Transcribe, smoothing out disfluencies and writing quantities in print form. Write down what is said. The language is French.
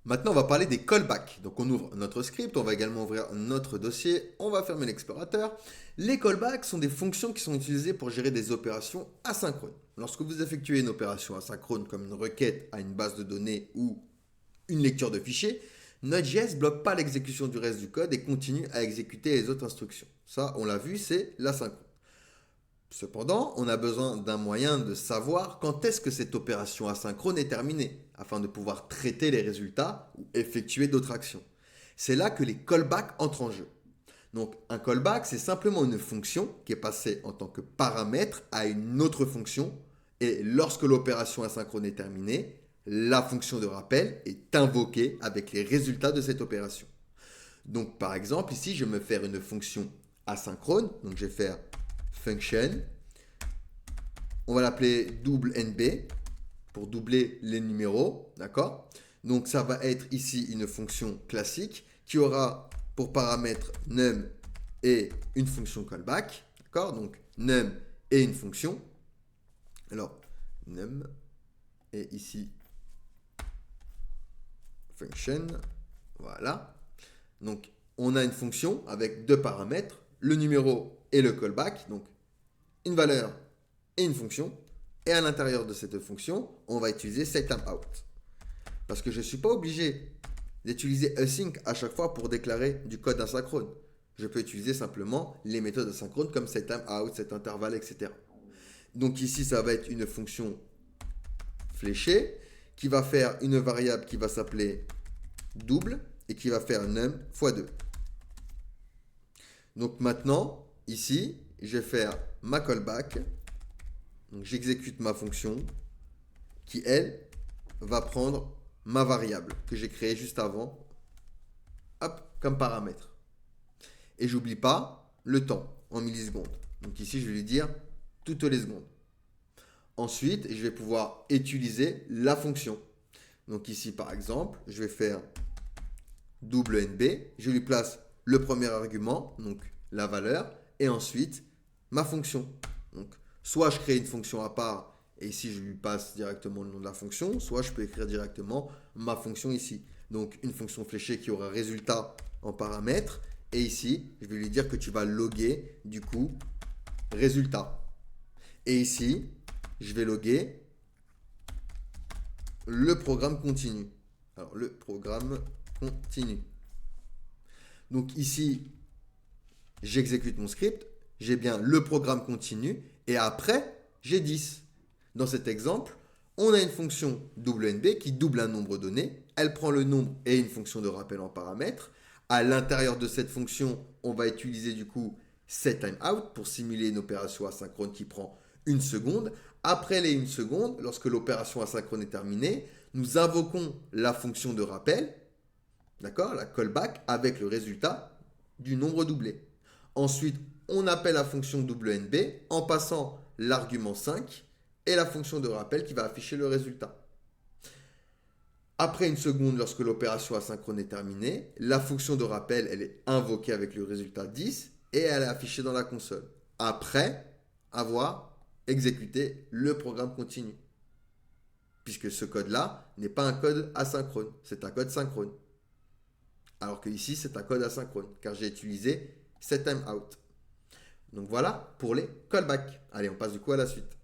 Maintenant, on va parler des callbacks. Donc, on ouvre notre script, on va également ouvrir notre dossier, on va fermer l'explorateur. Les callbacks sont des fonctions qui sont utilisées pour gérer des opérations asynchrones. Lorsque vous effectuez une opération asynchrone comme une requête à une base de données ou une lecture de fichier, Node.js bloque pas l'exécution du reste du code et continue à exécuter les autres instructions. Ça, on l'a vu, c'est l'asynchrone. Cependant, on a besoin d'un moyen de savoir quand est-ce que cette opération asynchrone est terminée, afin de pouvoir traiter les résultats ou effectuer d'autres actions. C'est là que les callbacks entrent en jeu. Donc un callback, c'est simplement une fonction qui est passée en tant que paramètre à une autre fonction, et lorsque l'opération asynchrone est terminée, la fonction de rappel est invoquée avec les résultats de cette opération. Donc par exemple, ici, je vais me faire une fonction asynchrone, donc je vais faire function. On va l'appeler double NB pour doubler les numéros, d'accord? Donc ça va être ici une fonction classique qui aura pour paramètre num et une fonction callback, d'accord? Donc num et une fonction. Alors num et ici function, voilà. Donc on a une fonction avec deux paramètres, le numéro et le callback, donc une valeur et une fonction. Et à l'intérieur de cette fonction, on va utiliser setTimeout. Parce que je ne suis pas obligé d'utiliser async à chaque fois pour déclarer du code asynchrone. Je peux utiliser simplement les méthodes asynchrones comme setTimeout, setIntervalle, etc. Donc ici, ça va être une fonction fléchée qui va faire une variable qui va s'appeler double et qui va faire num fois 2. Donc maintenant, ici, je vais faire ma callback. Donc j'exécute ma fonction qui, elle, va prendre ma variable que j'ai créée juste avant, hop, comme paramètre. Et j'oublie pas le temps en millisecondes. Donc ici, je vais lui dire toutes les secondes. Ensuite, je vais pouvoir utiliser la fonction. Donc ici, par exemple, je vais faire double NB. Je lui place le premier argument, donc la valeur, et ensuite ma fonction. Donc, soit je crée une fonction à part, et ici je lui passe directement le nom de la fonction, soit je peux écrire directement ma fonction ici. Donc, une fonction fléchée qui aura résultat en paramètre, et ici, je vais lui dire que tu vas loguer, du coup, résultat. Et ici, je vais loguer le programme continu. Alors, le programme continue. Donc ici, j'exécute mon script, j'ai bien le programme continu, et après, j'ai 10. Dans cet exemple, on a une fonction WNB qui double un nombre donné, elle prend le nombre et une fonction de rappel en paramètre. À l'intérieur de cette fonction, on va utiliser du coup setTimeout pour simuler une opération asynchrone qui prend une seconde. Après les 1 seconde, lorsque l'opération asynchrone est terminée, nous invoquons la fonction de rappel, d'accord, la callback, avec le résultat du nombre doublé. Ensuite, on appelle la fonction WNB en passant l'argument 5 et la fonction de rappel qui va afficher le résultat. Après 1 seconde, lorsque l'opération asynchrone est terminée, la fonction de rappel elle est invoquée avec le résultat 10 et elle est affichée dans la console. Après avoir exécuté le programme continu. Puisque ce code-là n'est pas un code asynchrone, c'est un code synchrone. Alors que ici, c'est un code asynchrone, car j'ai utilisé setTimeout. Donc voilà pour les callbacks. Allez, on passe du coup à la suite.